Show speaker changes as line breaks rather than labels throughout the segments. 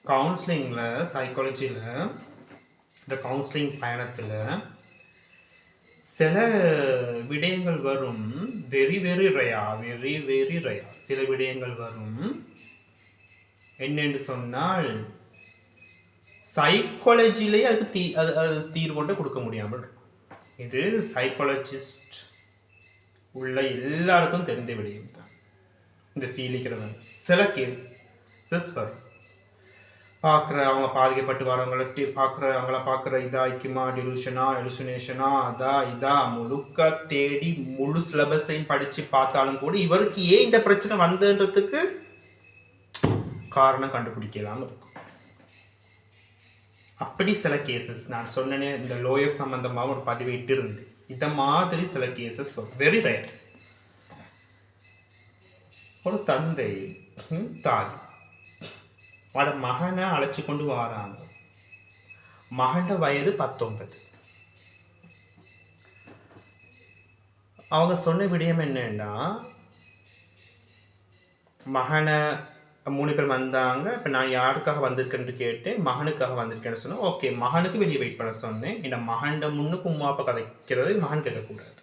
கவுன்சிலிங்கில் சைக்காலஜியில் இந்த கவுன்சிலிங் பயணத்தில் சில விடயங்கள் வரும். Very very Raya, very very Raya. சில விடயங்கள் வரும். என்னென்று சொன்னால் சைக்காலஜிலேயே அதுக்கு அது தீர்வு கொண்டு கொடுக்க முடியாமல் இருக்கும். இது சைக்காலஜிஸ்ட் உள்ள எல்லாருக்கும் தெரிந்த விடயம் தான். இந்த ஃபீலிங்கிறவங்க சில கேஸ் வரும். அவங்க பாதிக்கப்பட்டு வரவங்களை பார்க்குற இதாய்க்குமா, டிலூஷனா, எலுசினேஷனா, இதா முழுக்க தேடி முழு சிலபஸையும் படித்து பார்த்தாலும் கூட இவருக்கு ஏன் இந்த பிரச்சனை வந்ததுன்றதுக்கு காரணம் கண்டுபிடிக்கலாம் இருக்கும். அப்படி சில கேசஸ் நான் சொன்னேனே, இந்த லோயர் சம்பந்தமாக ஒரு பதிவேட்டு இருந்து இந்த மாதிரி சில கேசஸ் வெரி ரேர். ஒரு தந்தை தாய் அவட மகனை அழைச்சி கொண்டு வராங்க. மகன் வயது 19. அவங்க சொன்ன விடயம் என்னன்னா, மகனை 3 பேர் வந்தாங்க. இப்போ நான் யாருக்காக வந்திருக்கேன்னு கேட்டேன். மகனுக்காக வந்திருக்கேன்னு சொன்னேன். ஓகே, மகனுக்கு வெளியே வெயிட் பண்ண சொன்னேன். இந்த மகன் முன்னுக்கு உமா அப்பா கதைக்கிறது மகன் கேட்கக்கூடாது.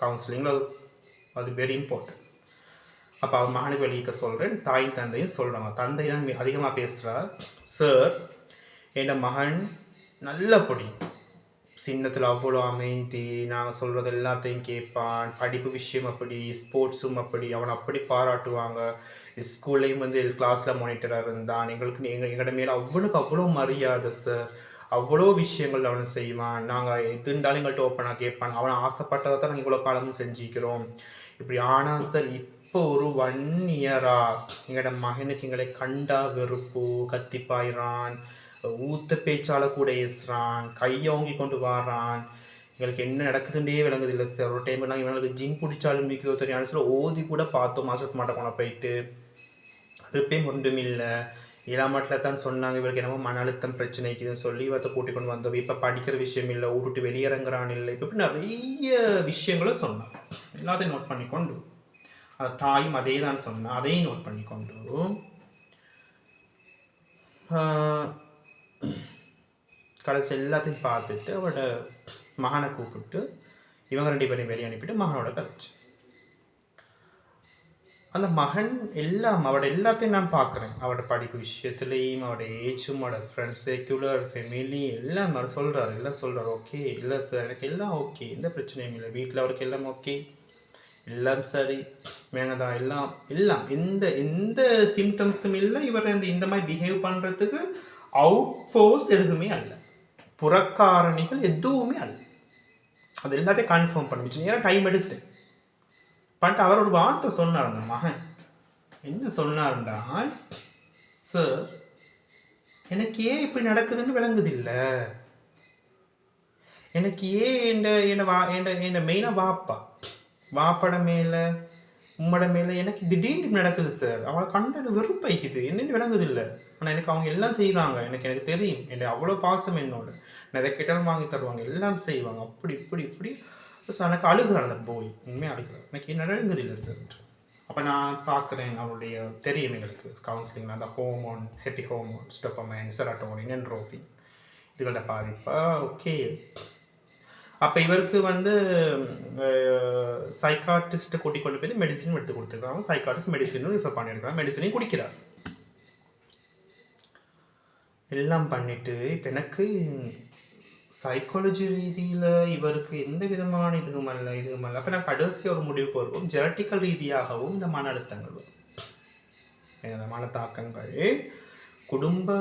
கவுன்சிலிங்கில் அது வெரி இம்பார்ட்டன்ட். அப்போ அவர் மகனுக்கு வெளியிக்க சொல்கிறேன். தாயும் தந்தையும் சொல்கிறாங்க. தந்தை தான் அதிகமாக பேசுகிறார். சார், என் மகன் நல்லபடி சின்னத்தில் அவ்வளோ அமைதி, நாங்கள் சொல்கிறது எல்லாத்தையும் கேட்பான். படிப்பு விஷயம் அப்படி, ஸ்போர்ட்ஸும் அப்படி, அவனை அப்படி பாராட்டுவாங்க. ஸ்கூல்லையும் கிளாஸில் மானிட்டராக இருந்தான். எங்களோட மேலே அவனுக்கு அவ்வளோ மரியாதை சார். அவ்வளோ விஷயங்கள் அவனை செய்வான். நாங்கள் எதுண்டாலும் எங்கள்கிட்ட ஓப்பனாக கேட்பான். அவனை ஆசைப்பட்டதை தான் நாங்கள் இவ்வளோ காலமும் செஞ்சுக்கிறோம். இப்படி ஆனால் சார் இப்போ ஒரு 1 இயரா எங்களோட மகனுக்கு எங்களை கண்டா வெறுப்பு, கத்திப்பாயிறான், ஊத்த பேச்சால கூட ஏசுறான், கையோங்கி கொண்டு வாரான். எங்களுக்கு என்ன நடக்குதுன்றே விளங்குதில்லை சார். ஒரு டைம் நாங்கள் இவங்களுக்கு ஜிம் பிடிச்சாலும் மிக்கிறதோ தெரியாது சொல்ல ஓதி கூட பார்த்தோம். மாசத்து மாட்ட கொண்டு போயிட்டு அதுப்பே ஒன்றும் இல்லை. 7ஆம் மாட்டில் தான் சொன்னாங்க இவருக்கு என்னமோ மன அழுத்தம் பிரச்சனைக்குதுன்னு சொல்லி இவத்தை கூட்டிக் கொண்டு வந்தோம். இப்போ படிக்கிற விஷயம் இல்லை, விட்டு வெளியிறங்குறான் இல்லை, இப்போ நிறைய விஷயங்களும் சொன்னான். எல்லாத்தையும் நோட் பண்ணிக்கொண்டு தாயும் அதே தான் சொன்னான். அதையும் நோட் பண்ணிக்கொண்டு கடைசி எல்லாத்தையும் பார்த்துட்டு அவட மகனை கூப்பிட்டு இவங்க 2 பேரையும் வெளியே அனுப்பிட்டு மகனோட கதைச்சு. அந்த மகன் அவட எல்லாத்தையும் நான் பார்க்குறேன். அவட படிப்பு விஷயத்துலேயும், அவட ஏஜும், அவட ஃப்ரெண்ட்ஸ் சர்க்குலர், ஃபேமிலி எல்லாம் அவர் சொல்கிறாரு. எல்லாம் சொல்கிறார். ஓகே, இல்லை சார் எனக்கு எல்லாம் ஓகே, எந்த பிரச்சனையும் இல்லை, வீட்டில் அவருக்கு எல்லாம் ஓகே, எல்லாம் சரி, வேணதான், எல்லாம் எந்த சிம்டம்ஸும் இல்லை. இவர் இந்த மாதிரி பிஹேவ் பண்ணுறதுக்கு அவுட் ஃபோர்ஸ் எதுவுமே அல்ல, புறக்காரணிகள் எதுவுமே அல்ல. அது எல்லாத்தையும் கன்ஃபார்ம் பண்ணிச்சு. ஏன்னா டைம் எடுத்து பட் அவர் ஒரு வார்த்தை சொன்னார். அந்த மகன் என்ன சொன்னார்னால், சார் எனக்கு ஏன் இப்படி நடக்குதுன்னு விளங்குதில்லை. எனக்கு ஏன் என்ன மெயினாக வாப்பட மேலே உம்மட மேலே எனக்கு திடீர்னு நடக்குது சார். அவளை கண்டு வெறுப்பைக்குது, என்னென்னு விளங்குதில்லை. ஆனால் எனக்கு அவங்க எல்லாம் செய்கிறாங்க. எனக்கு தெரியும், எனக்கு அவ்வளோ பாசம் என்னோட. நான் எதை கேட்டாலும் வாங்கி தருவாங்க, எல்லாம் செய்வாங்க. அப்படி இப்படி ஸோ எனக்கு அழுகிறார் அந்த போய், உண்மையாக அழுகிறார். எனக்கு என்ன நடங்குதில்லை சார். அப்போ நான் பார்க்குறேன் அவருடைய தெரியும் எங்களுக்கு கவுன்சிலிங்கில் அந்த hormone, happy hormones, dopamine, serotonin, endorphin இதுகளோட பாதிப்பா. ஓகே, அப்போ இவருக்கு சைக்காட்ரிஸ்ட்டை கூட்டிக் கொண்டு போய் மெடிசின் எடுத்து கொடுத்துருக்காங்க. சைக்காட்ரிஸ்ட் மெடிசினும் ரிஃபர் பண்ணியிருக்காங்க. மெடிசினையும் குடிக்கிறார். எல்லாம் பண்ணிவிட்டு இப்போ எனக்கு சைக்காலஜி ரீதியில் இவருக்கு எந்த விதமான இதுவும் அல்ல. அப்போ நான் கடைசி ஒரு முடிவுக்கு வருவோம். ஜெனட்டிக்கல் ரீதியாகவும் இந்த மன அழுத்தங்கள் வரும், இந்த மனத்தாக்கங்கள். குடும்ப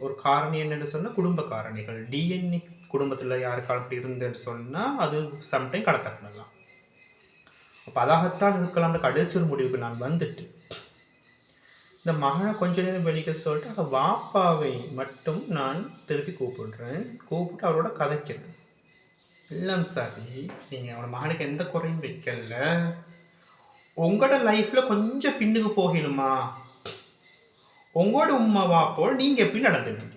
ஒரு காரணி என்னென்னு சொன்னால் குடும்ப காரணிகள். டிஎன்ஏ குடும்பத்தில் யாருக்கால் அப்படி இருந்துன்னு சொன்னால் அது சம்டைம் கடத்தப்படலாம். அப்போ அதாகத்தான் இருக்கலாம்னு கடைசி ஒரு முடிவுக்கு நான் வந்துட்டு இந்த மகனை கொஞ்ச நேரம் வெளியிட சொல்லிட்டு அந்த வாப்பாவை மட்டும் நான் திருப்பி கூப்பிட்டு அவரோட கதைக்கிறேன். எல்லாம் சரி, நீங்கள் அவனோட மகனுக்கு எந்த குறையும் வைக்கல, உங்களோட லைஃப்பில் கொஞ்சம் பின்னுக்கு போகணுமா, உங்களோட உம்மா வாப்போல் நீங்கள் எப்படி நடந்துட்டீங்க,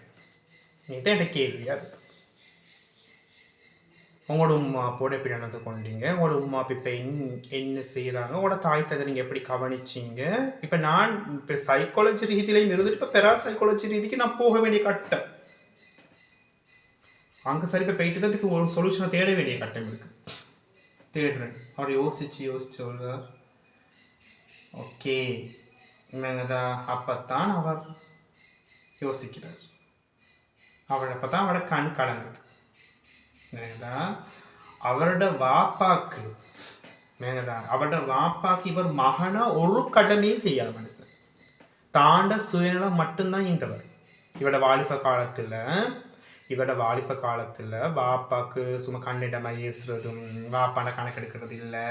நீ தான் எனக்கு கேள்வியா இருக்கு. உங்களோட உம்மா அப்போட எப்படி நடந்து கொண்டீங்க, உங்களோட உம்மா அப்போ இப்போ என்ன செய்கிறாங்க, உங்களோட தாய் தந்தை நீங்கள் எப்படி கவனிச்சிங்க. இப்போ நான் இப்போ சைக்காலஜி ரீதியிலையும் இருந்துட்டு இப்போ பெரா சைக்காலஜி ரீதிக்கு நான் போக வேண்டிய கட்டம். அங்கே சரி இப்போ போயிட்டு தான் இதுக்கு ஒரு சொல்யூஷனை தேட வேண்டிய கட்டம் இருக்குது. தேடுறேன். அவர் யோசிச்சு சொல்கிறார், ஓகே என்னங்கதா. அப்பத்தான் அவர் யோசிக்கிறார். அவள் அப்பதான் அவரோட கண் கலங்குது. என்னங்கதா அவரோட வாப்பாக்கு அவரோட வாப்பாக்கு இவர் மகனா ஒரு கடமையும் செய்யாத மனுஷன். தாண்ட சுயநலம் மட்டும்தான் இந்தவர். இவரோட வாலிப காலத்தில் வாப்பாக்கு சும்மா கண்ணிடம் ஏசுறதும், வாப்பான கணக்கெடுக்கிறது இல்லை,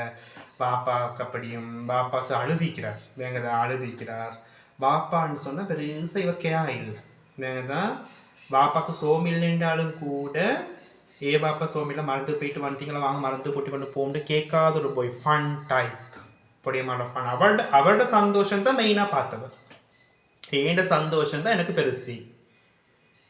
வாப்பாக்கு அப்படியும் வாப்பா அழுதிக்கிறார். அழுதிக்கிறார். வாப்பான்னு சொன்னால் பெருசாக இவர் கேயா இல்லை. வேங்கதான் வாப்பாக்கு சோமில்லைன்றாலும் கூட, வாப்பா சோமில்ல மறந்து போயிட்டு வந்துட்டீங்களா, வாங்க மறந்து கூட்டி கொண்டு போகும்னு கேட்காத ஒரு போய் ஃபன் டைப் பொடியமான ஃபன். அவரோட சந்தோஷம் தான் மெயினாக பார்த்தவர். ஏண்ட சந்தோஷம் தான் எனக்கு பெருசு.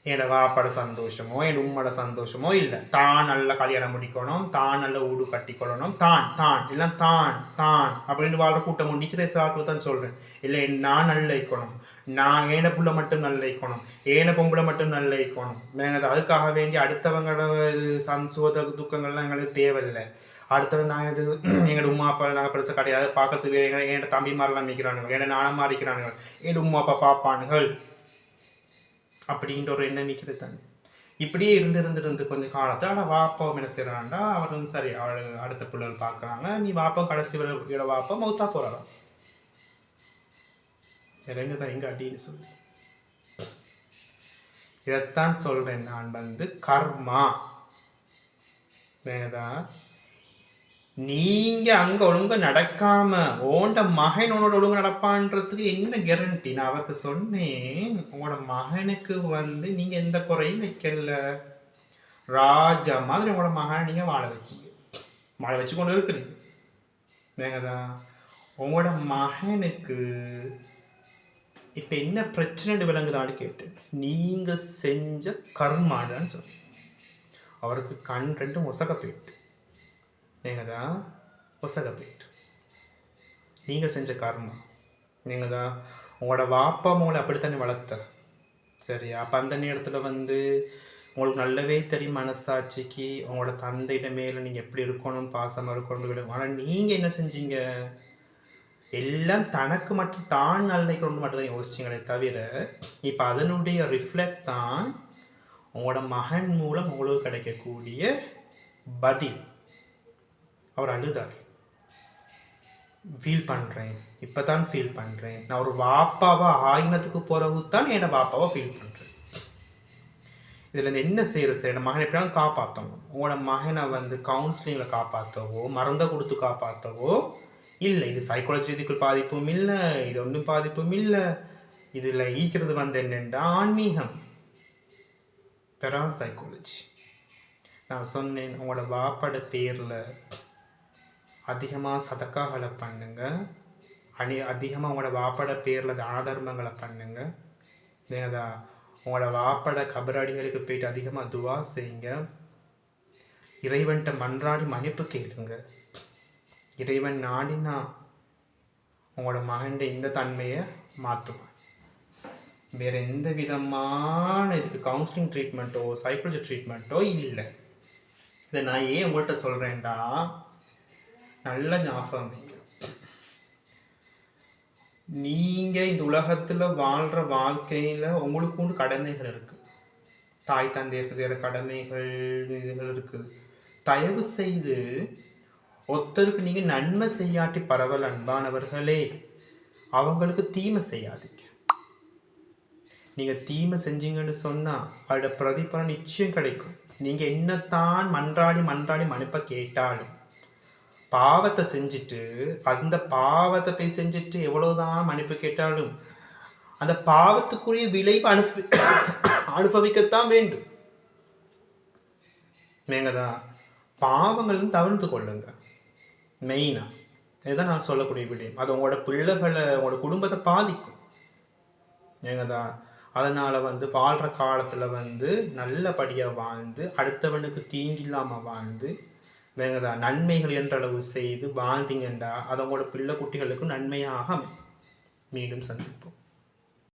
என் வாப்பாட சந்தோஷமோ என் உம்மோட சந்தோஷமோ இல்லை. தான் நல்ல கல்யாணம் முடிக்கணும், தான் நல்ல ஊடு கட்டிக்கொள்ளணும், தான் எல்லாம் தான் அப்படின்னு வாழ்ற கூட்டம் நிற்கிற சாக்கில் தான் சொல்கிறேன். இல்லை நான் நல்ல இருக்கணும், நான் ஏன புள்ள மட்டும் நல்ல இருக்கணும், ஏன பொம்பளை மட்டும் நல்ல இருக்கணும். நாங்கள் அதுக்காக வேண்டி அடுத்தவங்களோட சோத துக்கங்கள்லாம் எங்களுக்கு தேவையில்லை. அடுத்தவங்க நான் இது எங்களோட உமா அப்பா நாங்கள் பெருசாக கிடையாது, பார்க்கறதுக்கு என் தம்பி மாதிரிலாம் நிற்கிறானுங்க, என் நானும் மாறிக்கிறானுங்க, என் உமா அப்பா பார்ப்பானுகள் அப்படின்ற ஒரு எண்ணம் நிற்கிறது தானே. இப்படியே இருந்து கொஞ்சம் காலத்தை ஆனால் வாப்பாவும் என்ன செய்கிறான்டா, அவர் வந்து சரி அவள் அடுத்த பிள்ளைகள் பார்க்குறாங்க. நீ வாப்பா கடைசி வாப்பா மௌத்தா போகிறான். இறங்க தான் எங்கே அடின்னு சொல்லி இதைத்தான் சொல்கிறேன். நான் வந்து கர்மா வேணதான். நீங்க அங்க ஒழுங்க நடக்காம ஓண்ட மகன் உன்னோட ஒழுங்கு நடப்பான்றதுக்கு என்ன கேரண்டி? நான் அவருக்கு சொன்னேன், உங்களோட மகனுக்கு வந்து நீங்க எந்த குறையும் வைக்கல, ராஜா மாதிரி உங்களோட மகனை நீங்க வாழ வச்சு கொண்டு இருக்கிறீங்க. வேங்கதான் உங்களோட மகனுக்கு இப்ப என்ன பிரச்சனை விளங்குதான்னு கேட்டேன். நீங்க செஞ்ச கர்மாடான்னு சொன்ன. அவருக்கு கண் ரெண்டும் ஒசக போயிட்டு. நீங்கள் தான் ஒசக போயிட்டு நீங்கள் செஞ்ச கர்மா. நீங்கள் தான் உங்களோட வாப்பா மூளை அப்படித்தானே வளர்த்த. சரியா? அப்போ அந்த நேரத்தில் வந்து உங்களுக்கு நல்லவே தெரியும் மனசாட்சிக்கு உங்களோட தந்தையிட மேலே நீங்கள் எப்படி இருக்கணும், பாசமாக இருக்கணும் விடும். ஆனால் நீங்கள் என்ன செஞ்சீங்க, எல்லாம் தனக்கு மட்டும் தான் நல்லைக்கொண்டு மட்டும்தான் யோசிச்சிங்களே தவிர இப்போ அதனுடைய ரிஃப்ளெக்ட் தான் உங்களோட மகன் மூலம் உங்களுக்கு கிடைக்கக்கூடிய பதில். அவர் அழுதார். ஃபீல் பண்ணுறேன், இப்போ தான் ஃபீல் பண்ணுறேன், நான் ஒரு வாப்பாவா ஆயினத்துக்கு பிறகு தான் என்னோட வாப்பாவை ஃபீல் பண்ணுறேன். இதில் என்ன செய்கிறது சார், மகனை எப்படியாலும் காப்பாற்றணும். உங்களோட மகனை வந்து கவுன்சிலிங்கில் காப்பாற்றவோ மருந்தை கொடுத்து காப்பாற்றவோ இல்லை. இது சைக்காலஜி ரீதிக்குள் பாதிப்பும் இல்லை, இது ஒன்றும் பாதிப்பும் இல்லை. இதில் ஈக்கிறது வந்து என்னென்னா ஆன்மீகம், பெரா சைக்காலஜி. நான் சொன்னேன், உங்களோட வாப்பாட பேரில் அதிகமாக சதக்காகளை பண்ணுங்க, அதிகமாக உங்களோட வாப்பாட பேரில் தான தர்மங்களை பண்ணுங்க. உங்களோட வாப்பாட கபரடிகளுக்கு போயிட்டு அதிகமாக துவா செய்யுங்க. இறைவன்கிட்ட மன்றாடி மன்னிப்பு கேளுங்க. இறைவன் நாடினா உங்களோட மகன் இந்த தன்மையை மாற்றுவான். வேறு எந்த விதமான இதுக்கு கவுன்சிலிங் ட்ரீட்மெண்ட்டோ சைக்காலஜி ட்ரீட்மெண்ட்டோ இல்லை. இதை நான் ஏன் உங்கள்கிட்ட சொல்கிறேன்டா, நல்ல ஞாபகம் வைங்க. நீங்கள் இந்த உலகத்தில் வாழ்கிற வாழ்க்கையில் உங்களுக்கு உண்டு கடமைகள் இருக்குது. தாய் தந்தையருக்கு செய்கிற கடமைகள் இதுகள் இருக்குது. தயவு செய்து ஒருத்தருக்கு நீங்கள் நன்மை செய்யாட்டி பரவல் அன்பானவர்களே, அவங்களுக்கு தீமை செய்யாதீங்க. நீங்கள் தீமை செஞ்சீங்கன்னு சொன்னால் அதோட பிரதிபலன் நிச்சயம் கிடைக்கும். நீங்கள் என்னத்தான் மன்றாடி மன்னிப்பை கேட்டாலும் பாவத்தை செஞ்சுட்டு அந்த பாவத்தை போய் செஞ்சுட்டு எவ்வளோதான் மன்னிப்பு கேட்டாலும் அந்த பாவத்துக்குரிய விளைவு அனுபவிக்கத்தான் வேண்டும். நீங்கதான் பாவங்களும் தவிர்த்து கொள்ளுங்க. மெயினாக இதுதான் நான் சொல்லக்கூடிய விடயம். அது உங்களோட பிள்ளைகளை உங்களோட குடும்பத்தை பாதிக்கும். நீங்கதான் அதனால் வந்து வாழ்கிற காலத்தில் வந்து நல்லபடியாக வாழ்ந்து அடுத்தவனுக்கு தீங்கில்லாமல் வாழ்ந்து வேறு நன்மைகள் என்றளவு செய்து வாழ்ந்தீங்கண்டா அது உங்களோட பிள்ளை குட்டிகளுக்கும் நன்மையாக அமையும். மீண்டும் சந்திப்போம்.